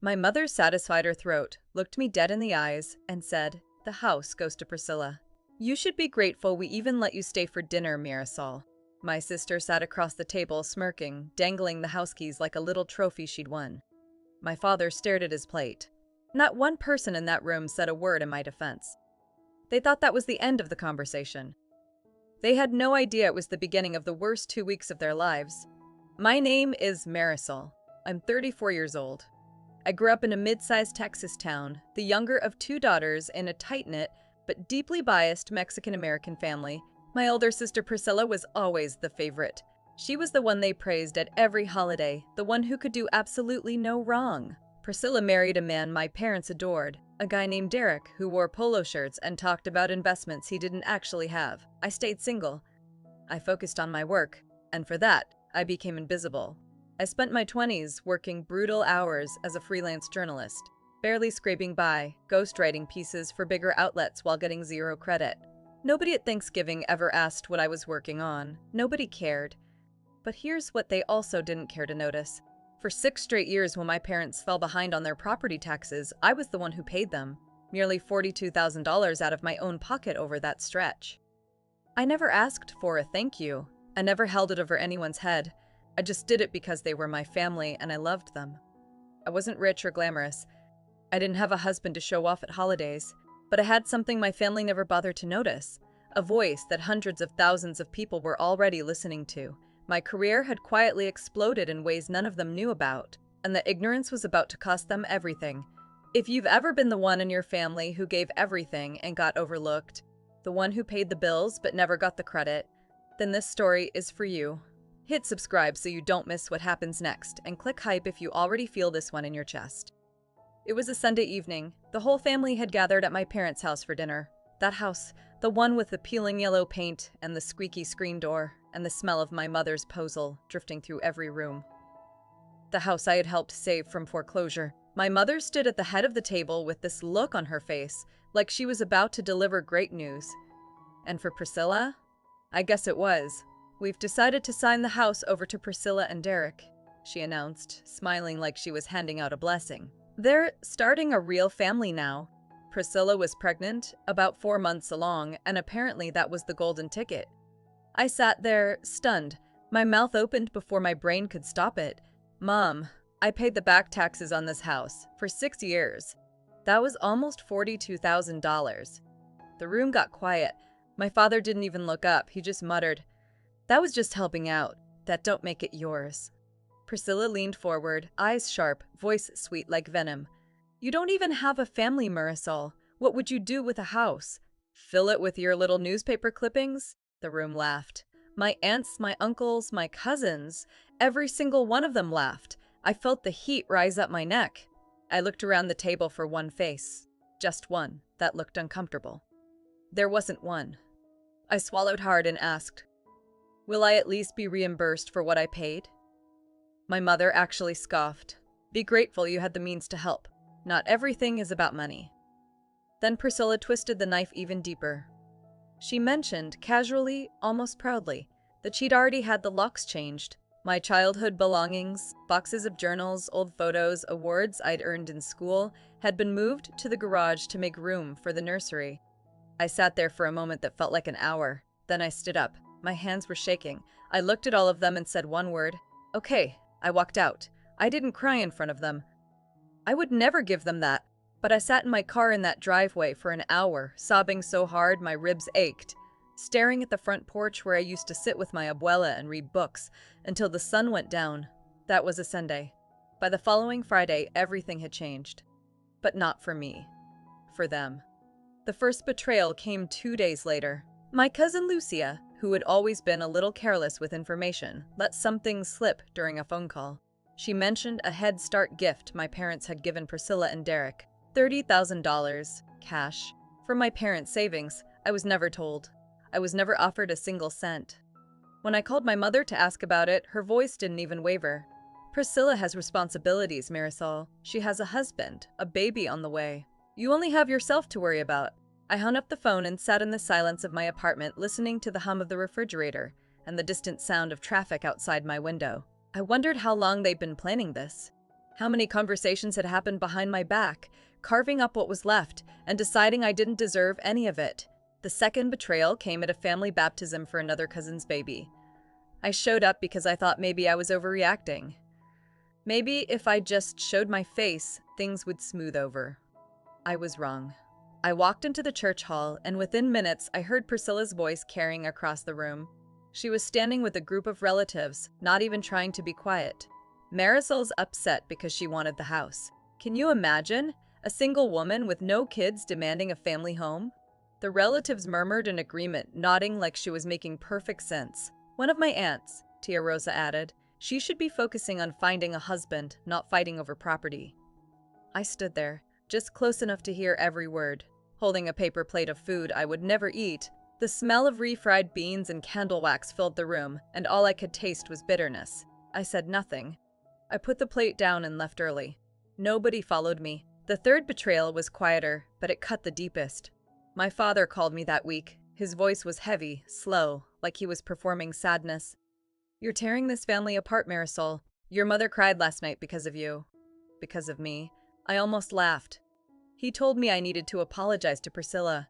My mother satisfied her throat, looked me dead in the eyes, and said, "The house goes to Priscilla. You should be grateful we even let you stay for dinner, Marisol." My sister sat across the table, smirking, dangling the house keys like a little trophy she'd won. My father stared at his plate. Not one person in that room said a word in my defense. They thought that was the end of the conversation. They had no idea it was the beginning of the worst 2 weeks of their lives. My name is Marisol. I'm 34 years old. I grew up in a mid-sized Texas town, the younger of two daughters in a tight-knit but deeply biased Mexican-American family. My older sister Priscilla was always the favorite. She was the one they praised at every holiday, the one who could do absolutely no wrong. Priscilla married a man my parents adored, a guy named Derek who wore polo shirts and talked about investments he didn't actually have. I stayed single. I focused on my work, and for that, I became invisible. I spent my 20s working brutal hours as a freelance journalist, barely scraping by, ghostwriting pieces for bigger outlets while getting zero credit. Nobody at Thanksgiving ever asked what I was working on. Nobody cared. But here's what they also didn't care to notice. For 6 straight years when my parents fell behind on their property taxes, I was the one who paid them, nearly $42,000 out of my own pocket over that stretch. I never asked for a thank you. I never held it over anyone's head. I just did it because they were my family and I loved them. I wasn't rich or glamorous. I didn't have a husband to show off at holidays, but I had something my family never bothered to notice, a voice that hundreds of thousands of people were already listening to. My career had quietly exploded in ways none of them knew about, and the ignorance was about to cost them everything. If you've ever been the one in your family who gave everything and got overlooked, the one who paid the bills but never got the credit, then this story is for you. Hit subscribe so you don't miss what happens next, and click hype if you already feel this one in your chest. It was a Sunday evening. The whole family had gathered at my parents' house for dinner. That house, the one with the peeling yellow paint and the squeaky screen door, and the smell of my mother's posel drifting through every room. The house I had helped save from foreclosure. My mother stood at the head of the table with this look on her face, like she was about to deliver great news. And for Priscilla? I guess it was. "We've decided to sign the house over to Priscilla and Derek," she announced, smiling like she was handing out a blessing. "They're starting a real family now." Priscilla was pregnant, about 4 months along, and apparently that was the golden ticket. I sat there, stunned, my mouth opened before my brain could stop it. "Mom, I paid the back taxes on this house for 6 years. That was almost $42,000. The room got quiet. My father didn't even look up. He just muttered, "That was just helping out. That don't make it yours." Priscilla leaned forward, eyes sharp, voice sweet like venom. "You don't even have a family, Marisol. What would you do with a house? Fill it with your little newspaper clippings?" The room laughed. My aunts, my uncles, my cousins, every single one of them laughed. I felt the heat rise up my neck. I looked around the table for one face. Just one, that looked uncomfortable. There wasn't one. I swallowed hard and asked, "Will I at least be reimbursed for what I paid?" My mother actually scoffed. "Be grateful you had the means to help. Not everything is about money." Then Priscilla twisted the knife even deeper. She mentioned, casually, almost proudly, that she'd already had the locks changed. My childhood belongings, boxes of journals, old photos, awards I'd earned in school, had been moved to the garage to make room for the nursery. I sat there for a moment that felt like an hour. Then I stood up. My hands were shaking. I looked at all of them and said one word, "Okay." I walked out. I didn't cry in front of them. I would never give them that. But I sat in my car in that driveway for an hour, sobbing so hard my ribs ached, staring at the front porch where I used to sit with my abuela and read books until the sun went down. That was a Sunday. By the following Friday, everything had changed. But not for me. For them. The first betrayal came 2 days later. My cousin Lucia, who had always been a little careless with information, let something slip during a phone call. She mentioned a Head Start gift my parents had given Priscilla and Derek. $30,000, cash. From my parents' savings, I was never told. I was never offered a single cent. When I called my mother to ask about it, her voice didn't even waver. "Priscilla has responsibilities, Marisol. She has a husband, a baby on the way. You only have yourself to worry about." I hung up the phone and sat in the silence of my apartment, listening to the hum of the refrigerator and the distant sound of traffic outside my window. I wondered how long they'd been planning this. How many conversations had happened behind my back, carving up what was left and deciding I didn't deserve any of it. The second betrayal came at a family baptism for another cousin's baby. I showed up because I thought maybe I was overreacting. Maybe if I just showed my face, things would smooth over. I was wrong. I walked into the church hall, and within minutes, I heard Priscilla's voice carrying across the room. She was standing with a group of relatives, not even trying to be quiet. Marisol's upset because she wanted the house. Can you imagine? A single woman with no kids demanding a family home? The relatives murmured in agreement, nodding like she was making perfect sense. One of my aunts, Tia Rosa added, she should be focusing on finding a husband, not fighting over property. I stood there, just close enough to hear every word, holding a paper plate of food I would never eat. The smell of refried beans and candle wax filled the room, and all I could taste was bitterness. I said nothing. I put the plate down and left early. Nobody followed me. The third betrayal was quieter, but it cut the deepest. My father called me that week. His voice was heavy, slow, like he was performing sadness. "You're tearing this family apart, Marisol. Your mother cried last night because of you. Because of me." I almost laughed. He told me I needed to apologize to Priscilla.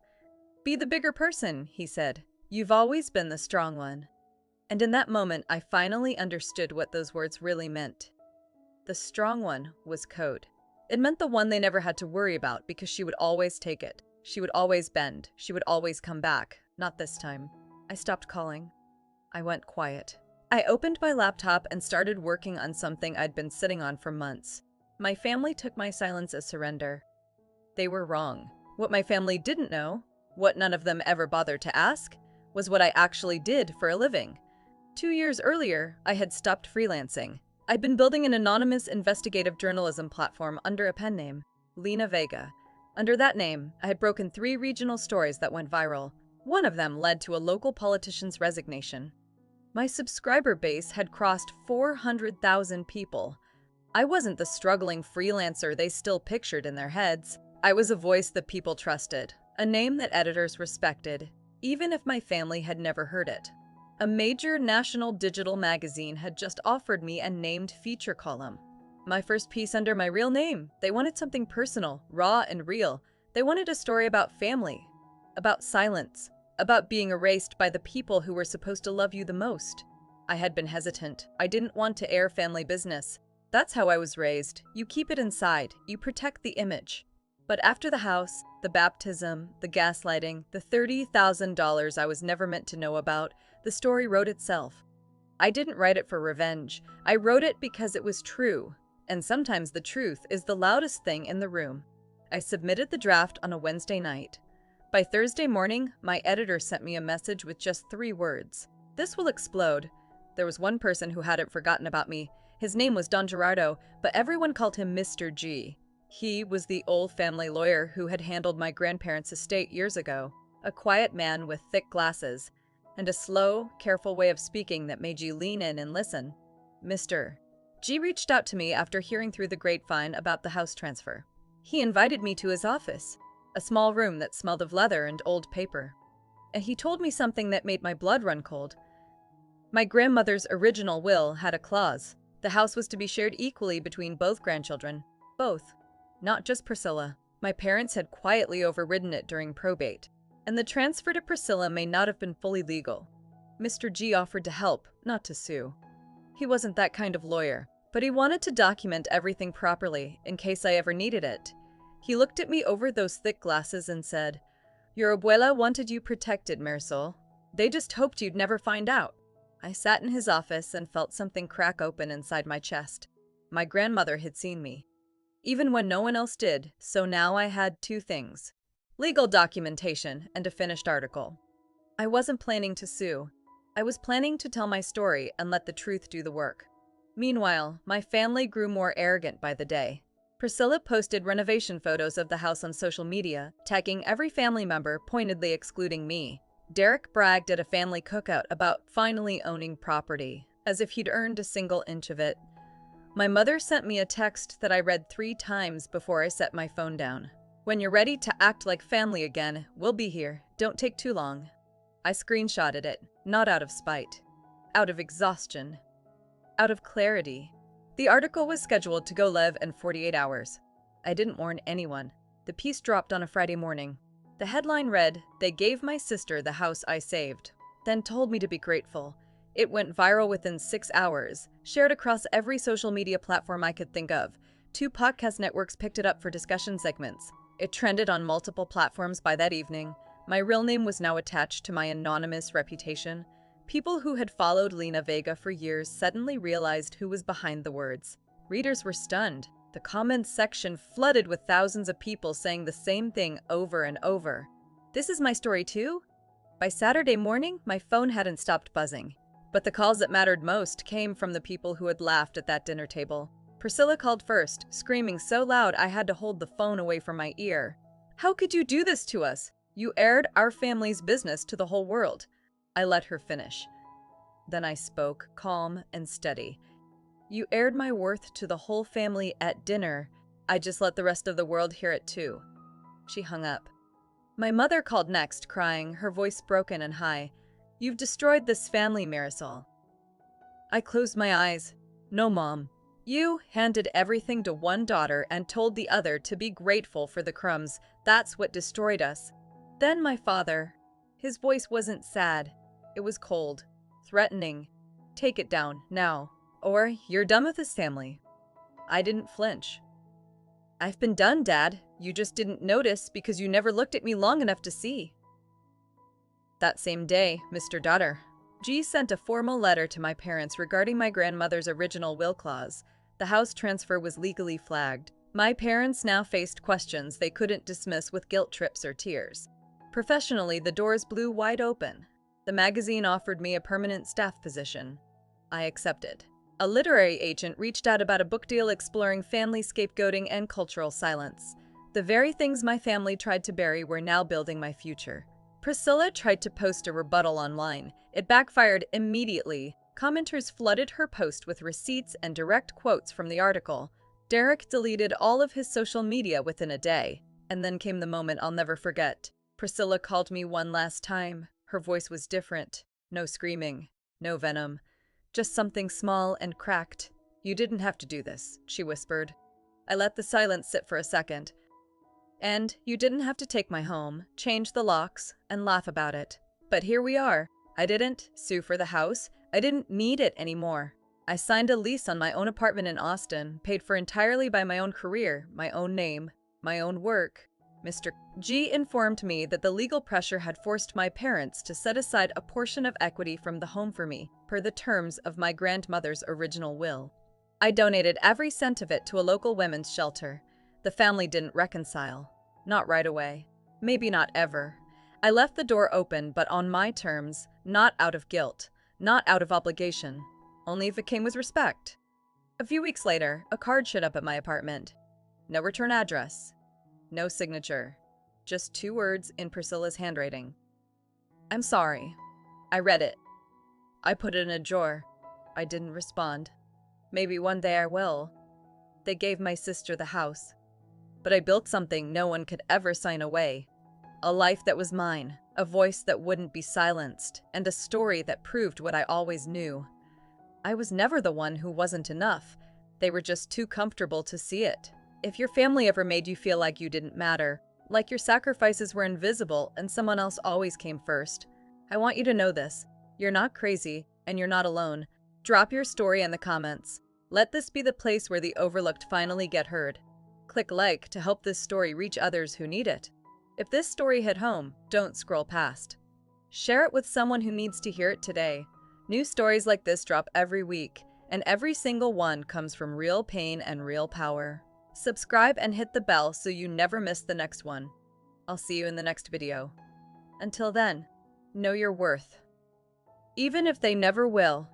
"Be the bigger person," he said. "You've always been the strong one." And in that moment, I finally understood what those words really meant. The strong one was code. It meant the one they never had to worry about because she would always take it. She would always bend. She would always come back. Not this time. I stopped calling. I went quiet. I opened my laptop and started working on something I'd been sitting on for months. My family took my silence as surrender. They were wrong. What my family didn't know, what none of them ever bothered to ask, was what I actually did for a living. 2 years earlier, I had stopped freelancing. I'd been building an anonymous investigative journalism platform under a pen name, Lena Vega. Under that name, I had broken 3 regional stories that went viral. One of them led to a local politician's resignation. My subscriber base had crossed 400,000 people. I wasn't the struggling freelancer they still pictured in their heads. I was a voice that people trusted, a name that editors respected, even if my family had never heard it. A major national digital magazine had just offered me a named feature column. My first piece under my real name. They wanted something personal, raw and real. They wanted a story about family, about silence, about being erased by the people who were supposed to love you the most. I had been hesitant. I didn't want to air family business. That's how I was raised. You keep it inside. You protect the image. But after the house, the baptism, the gaslighting, the $30,000 I was never meant to know about, the story wrote itself. I didn't write it for revenge. I wrote it because it was true. And sometimes the truth is the loudest thing in the room. I submitted the draft on a Wednesday night. By Thursday morning, my editor sent me a message with just 3 words. "This will explode." There was one person who hadn't forgotten about me. His name was Don Gerardo, but everyone called him Mr. G. He was the old family lawyer who had handled my grandparents' estate years ago. A quiet man with thick glasses, and a slow, careful way of speaking that made you lean in and listen. Mr. G reached out to me after hearing through the grapevine about the house transfer. He invited me to his office, a small room that smelled of leather and old paper. And he told me something that made my blood run cold. My grandmother's original will had a clause. The house was to be shared equally between both grandchildren. Both. Not just Priscilla. My parents had quietly overridden it during probate, and the transfer to Priscilla may not have been fully legal. Mr. G offered to help, not to sue. He wasn't that kind of lawyer, but he wanted to document everything properly in case I ever needed it. He looked at me over those thick glasses and said, "Your abuela wanted you protected, Marisol. They just hoped you'd never find out." I sat in his office and felt something crack open inside my chest. My grandmother had seen me, even when no one else did, so now I had 2 things: legal documentation and a finished article. I wasn't planning to sue. I was planning to tell my story and let the truth do the work. Meanwhile, my family grew more arrogant by the day. Priscilla posted renovation photos of the house on social media, tagging every family member, pointedly excluding me. Derek bragged at a family cookout about finally owning property, as if he'd earned a single inch of it. My mother sent me a text that I read 3 times before I set my phone down. "When you're ready to act like family again, we'll be here. Don't take too long." I screenshotted it, not out of spite, out of exhaustion, out of clarity. The article was scheduled to go live in 48 hours. I didn't warn anyone. The piece dropped on a Friday morning. The headline read, "They gave my sister the house I saved," then told me to be grateful. It went viral within 6 hours, shared across every social media platform I could think of. 2 podcast networks picked it up for discussion segments. It trended on multiple platforms by that evening. My real name was now attached to my anonymous reputation. People who had followed Lena Vega for years suddenly realized who was behind the words. Readers were stunned. The comments section flooded with thousands of people saying the same thing over and over. "This is my story too?" By Saturday morning, my phone hadn't stopped buzzing. But the calls that mattered most came from the people who had laughed at that dinner table. Priscilla called first, screaming so loud I had to hold the phone away from my ear. "How could you do this to us? You aired our family's business to the whole world." I let her finish. Then I spoke, calm and steady. "You aired my worth to the whole family at dinner. I just let the rest of the world hear it too." She hung up. My mother called next, crying, her voice broken and high. "You've destroyed this family, Marisol." I closed my eyes. "No, Mom. You handed everything to one daughter and told the other to be grateful for the crumbs. That's what destroyed us." Then my father. His voice wasn't sad. It was cold, threatening. "Take it down, now, or you're done with this family." I didn't flinch. "I've been done, Dad. You just didn't notice because you never looked at me long enough to see." That same day, Mr. Daughter G sent a formal letter to my parents regarding my grandmother's original will clause. The house transfer was legally flagged. My parents now faced questions they couldn't dismiss with guilt trips or tears. Professionally, the doors blew wide open. The magazine offered me a permanent staff position. I accepted. A literary agent reached out about a book deal exploring family scapegoating and cultural silence. The very things my family tried to bury were now building my future. Priscilla tried to post a rebuttal online. It backfired immediately. Commenters flooded her post with receipts and direct quotes from the article. Derek deleted all of his social media within a day. And then came the moment I'll never forget. Priscilla called me one last time. Her voice was different. No screaming. No venom. Just something small and cracked. "You didn't have to do this," she whispered. I let the silence sit for a second. "And you didn't have to take my home, change the locks, and laugh about it. But here we are. I didn't sue for the house. I didn't need it anymore. I signed a lease on my own apartment in Austin, paid for entirely by my own career, my own name, my own work." Mr. G informed me that the legal pressure had forced my parents to set aside a portion of equity from the home for me, per the terms of my grandmother's original will. I donated every cent of it to a local women's shelter. The family didn't reconcile. Not right away. Maybe not ever. I left the door open, but on my terms, not out of guilt, not out of obligation, only if it came with respect. A few weeks later, a card showed up at my apartment. No return address. No signature. Just 2 words in Priscilla's handwriting. "I'm sorry." I read it. I put it in a drawer. I didn't respond. Maybe one day I will. They gave my sister the house. But I built something no one could ever sign away. A life that was mine, a voice that wouldn't be silenced, and a story that proved what I always knew. I was never the one who wasn't enough. They were just too comfortable to see it. If your family ever made you feel like you didn't matter, like your sacrifices were invisible and someone else always came first, I want you to know this. You're not crazy, and you're not alone. Drop your story in the comments. Let this be the place where the overlooked finally get heard. Click like to help this story reach others who need it. If this story hit home, don't scroll past. Share it with someone who needs to hear it today. New stories like this drop every week, and every single one comes from real pain and real power. Subscribe and hit the bell so you never miss the next one. I'll see you in the next video. Until then, know your worth. Even if they never will,